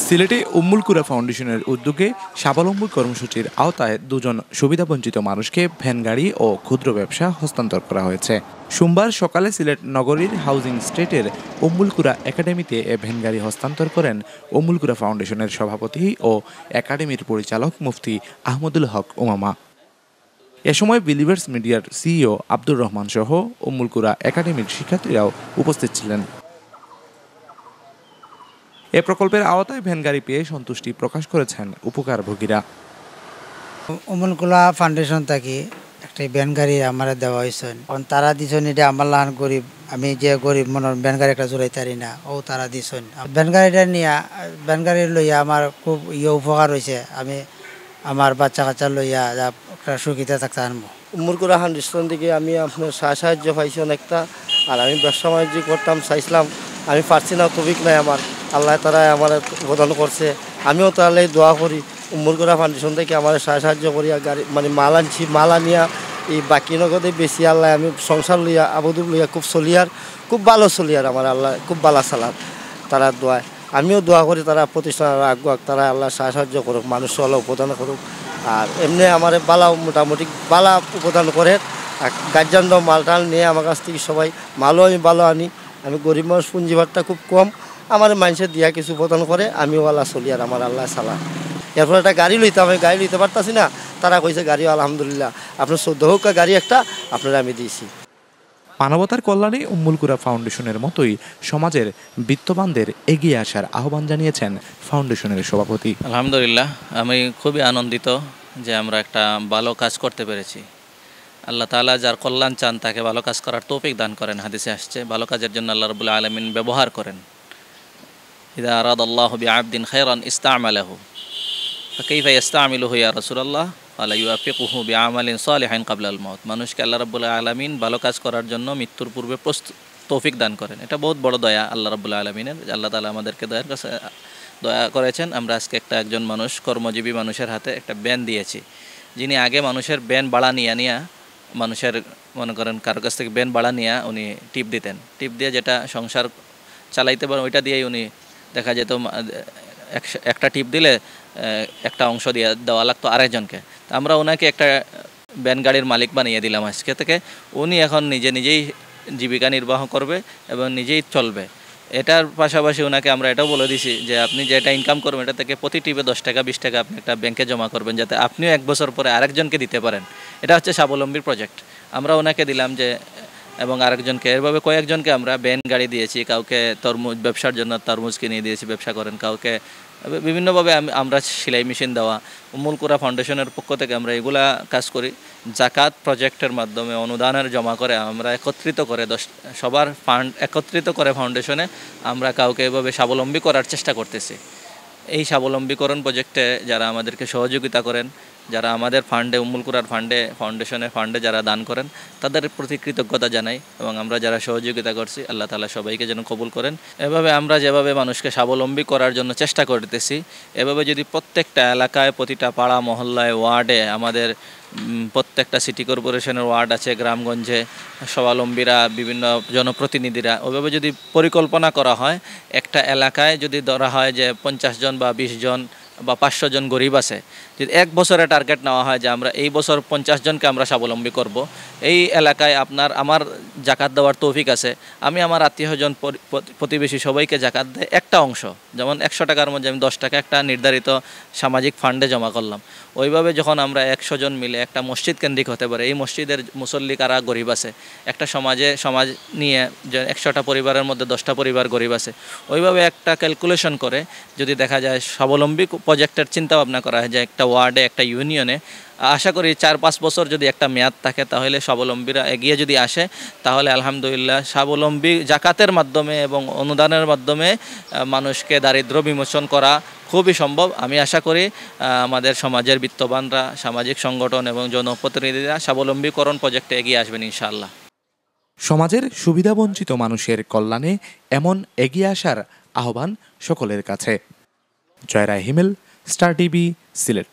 সিলেটে উম্মুল কুরা ফাউন্ডেশনের উদ্যোগে স্বাবলম্বী কর্মসূচির আওতায় দুজন সুবিধাবঞ্চিত মানুষকে ভ্যান গাড়ি ও ক্ষুদ্র ব্যবসা হস্তান্তর করা হয়েছে। সোমবার সকালে সিলেট নগরীর হাউজিং স্টেটের উম্মুল কুরা একাডেমিতে এ ভ্যান গাড়ি হস্তান্তর করেন উম্মুল কুরা ফাউন্ডেশনের সভাপতি ও একাডেমির পরিচালক মুফতি আহমদুল হক উমামা। এ সময় বিলিভার্স মিডিয়ার সিইও আব্দুর রহমান সহ উম্মুল কুরা একাডেমির শিক্ষার্থীরাও উপস্থিত ছিলেন। এ প্রকল্পের আওতায় ভ্যান গাড়ি পেয়ে সন্তুষ্টি প্রকাশ করেছেন উপকারভোগীরা। উম্মুল কুরা ফাউন্ডেশন থেকে একটা ভ্যান গাড়ি আমার দেওয়া হয়েছে। তারা দিছেন এটা আমার লাহান গরিব, আমি যে গরিব মনের ভ্যান গাড়ি একটা জোরাই তারি না, ও তারা দিছেন। ভ্যান গাড়িটা নিয়ে ভ্যান গাড়ি লইয়া আমার খুব উপকার হয়েছে। আমি আমার বাচ্চা কাচ্চা লইয়া একটা সুখিতে থাকতে আনবো। উম্মুল কুরা ফাউন্ডেশন থেকে আমি আপনার সাহায্য পাইছি অনেকটা। আর আমি ব্যবসা বাণিজ্য করতাম, চাইছিলাম, আমি পারছি না, তৌফিক নাই আমার। আল্লাহ তারা আমার প্রদান করছে, আমিও তাহলে দোয়া করি উম্মুল কুরা ফাউন্ডেশন থেকে আমার সাহায্য করিয়া গাড়ি মাল আনছি, মাল আনিয়া এই বাকি নগদে বেশি আল্লাহ আমি সংসার লইয়া আবদুল লইয়া খুব চলিয়ার, খুব ভালো চলিয়ার আমার আল্লাহ খুব ভালো চালার। তারা দোয়ায় আমিও দোয়া করি তারা প্রতিষ্ঠানের আগুয়াক, তারা আল্লাহ সাহায্য করুক, মানুষ আল্লাহ উপদান করুক। আর এমনি আমার বালা মোটামুটি বালা উপদান করে। গার্জান মাল টাল নিয়ে আমার কাছ থেকে সবাই মালও আমি ভালো আনি। আমি গরিব মানুষ, পুঁজিবারটা খুব কম, আমার মানুষের দিয়া কিছু প্রদান করে, আমিও আল্লাহ চলি আর আমার আল্লাহ চালা। এরপর একটা গাড়ি লইতাম, আমি গাড়ি লইতে পারতাছি না, তারা কইছে গাড়িও আলহামদুলিল্লাহ আপনার 14 হোক গাড়ি একটা আপনারা আমি দিয়েছি। মানবতার কল্যাণে উম্মুল কুরা ফাউন্ডেশনের মতোই সমাজের বিত্তবানদের এগিয়ে আসার আহ্বান জানিয়েছেন ফাউন্ডেশনের সভাপতি। আলহামদুলিল্লাহ, আমি খুবই আনন্দিত যে আমরা একটা ভালো কাজ করতে পেরেছি। আল্লাহ তাআলা যার কল্যাণ চান তাকে ভালো কাজ করার তৌফিক দান করেন। হাদিসে আসছে ভালো কাজের জন্য আল্লাহ রাব্বুল আলামিন ব্যবহার করেন। ইযা আরাদাল্লাহু বিআবদিন খায়রান ইসতা'মালাহু ফাকাইফা ইসতা'মিলুহু ইয়া রাসূলুল্লাহ ক্বালা ইউআফিকুহু বিআমালিন সালিহিন ক্বাবলাল মাউত। মানুষকে আল্লাহ রাব্বুল আলামিন ভালো কাজ করার জন্য মৃত্যুর পূর্বে তৌফিক দান করেন। এটা বহুত বড় দয়া আল্লাহ রাব্বুল আলামিনের। আল্লাহ তাআলা আমাদেরকে দয়া করেছেন। আমরা আজকে একজন মানুষ, কর্মজীবী মানুষের হাতে একটা ব্যান দিয়েছি, যিনি আগে মানুষের ব্যান ভাড়া নিয়ে মানুষের মনে করেন কারো কাছ থেকে ব্যান ভাড়া নিয়ে উনি টিপ দিতেন। টিপ দিয়ে যেটা সংসার চালাইতে পারেন ওইটা দিয়েই উনি দেখা যেত একটা টিপ দিলে একটা অংশ দিয়ে দেওয়া লাগতো আরেকজনকে। তা আমরা ওনাকে একটা ব্যান গাড়ির মালিক বানিয়ে দিলাম আজকে থেকে। উনি এখন নিজেই জীবিকা নির্বাহ করবে এবং নিজেই চলবে। এটার পাশাপাশি ওনাকে আমরা এটাও বলে দিছি যে আপনি যেটা ইনকাম করবেন এটা থেকে প্রতি টিপে 10 টাকা 20 টাকা আপনি একটা ব্যাংকে জমা করবেন, যাতে আপনিও 1 বছর পরে আরেকজনকে দিতে পারেন। এটা হচ্ছে স্বাবলম্বীর প্রজেক্ট। আমরা ওনাকে দিলাম যে, এবং আরেকজনকে, এভাবে কয়েকজনকে আমরা ব্যান গাড়ি দিয়েছি। কাউকে তরমুজ ব্যবসার জন্য তরমুজ কিনে দিয়েছি, ব্যবসা করেন। কাউকে বিভিন্নভাবে আমরা সেলাই মেশিন দেওয়া। উম্মুল কুরা ফাউন্ডেশনের পক্ষ থেকে আমরা এগুলা কাজ করি। জাকাত প্রজেক্টের মাধ্যমে অনুদানের জমা করে আমরা একত্রিত করে সবার ফান্ড একত্রিত করে ফাউন্ডেশনে আমরা কাউকে এভাবে স্বাবলম্বী করার চেষ্টা করতেছি। এই স্বাবলম্বীকরণ প্রজেক্টে যারা আমাদেরকে সহযোগিতা করেন, যারা আমাদের ফান্ডে উম্মুল কুরার ফাউন্ডেশনের ফান্ডে যারা দান করেন, তাদের প্রতি কৃতজ্ঞতা জানাই। এবং আমরা যারা সহযোগিতা করছি আল্লাহ তাআলা সবাইকে যেন কবুল করেন। এভাবে আমরা যেভাবে মানুষকে স্বাবলম্বী করার জন্য চেষ্টা করতেছি, এভাবে যদি প্রত্যেকটা এলাকায়, প্রতিটা পাড়া মহল্লায়, ওয়ার্ডে, আমাদের প্রত্যেকটা সিটি কর্পোরেশনের ওয়ার্ড আছে, গ্রামগঞ্জে স্বাবলম্বীরা, বিভিন্ন জনপ্রতিনিধিরা, ওইভাবে যদি পরিকল্পনা করা হয়, একটা এলাকায় যদি ধরা হয় যে 50 জন বা 20 জন বা 500 জন গরিব আছে, যদি 1 বছরে টার্গেট নেওয়া হয় যে আমরা এই বছর 50 জনকে আমরা স্বাবলম্বী করব, এই এলাকায় আমার জাকাত দেওয়ার তৌফিক আছে, আমি আমার আত্মীয়স্বজন প্রতিবেশী সবাইকে জাকাত দেয় একটা অংশ, যেমন 100 টাকার মধ্যে আমি 10 টাকা একটা নির্ধারিত সামাজিক ফান্ডে জমা করলাম। ওইভাবে যখন আমরা 100 জন মিলে একটা মসজিদ কেন্দ্রিক হতে পারে, এই মসজিদের মুসল্লি কারা গরিব আছে, একটা সমাজ নিয়ে যে 100টা পরিবারের মধ্যে 10টা পরিবার গরিব আছে, ওইভাবে একটা ক্যালকুলেশন করে যদি দেখা যায় স্বাবলম্বী প্রজেক্টের চিন্তা ভাবনা করা হয় যে একটা ওয়ার্ডে, একটা ইউনিয়নে, আশা করি 4-5 বছর যদি একটা মেয়াদ থাকে তাহলে স্বাবলম্বীরা এগিয়ে যদি আসে, তাহলে আলহামদুলিল্লাহ স্বাবলম্বী জাকাতের মাধ্যমে এবং অনুদানের মাধ্যমে মানুষকে দারিদ্র বিমোচন করা খুবই সম্ভব। আমি আশা করি আমাদের সমাজের বিত্তবানরা, সামাজিক সংগঠন এবং জনপ্রতিনিধিরা স্বাবলম্বীকরণ প্রজেক্টে এগিয়ে আসবেন ইনশাআল্লাহ। সমাজের সুবিধাবঞ্চিত মানুষের কল্যাণে এমন এগিয়ে আসার আহ্বান সকলের কাছে। জয়রায় হিমেল, স্টার টিভি, সিলেট।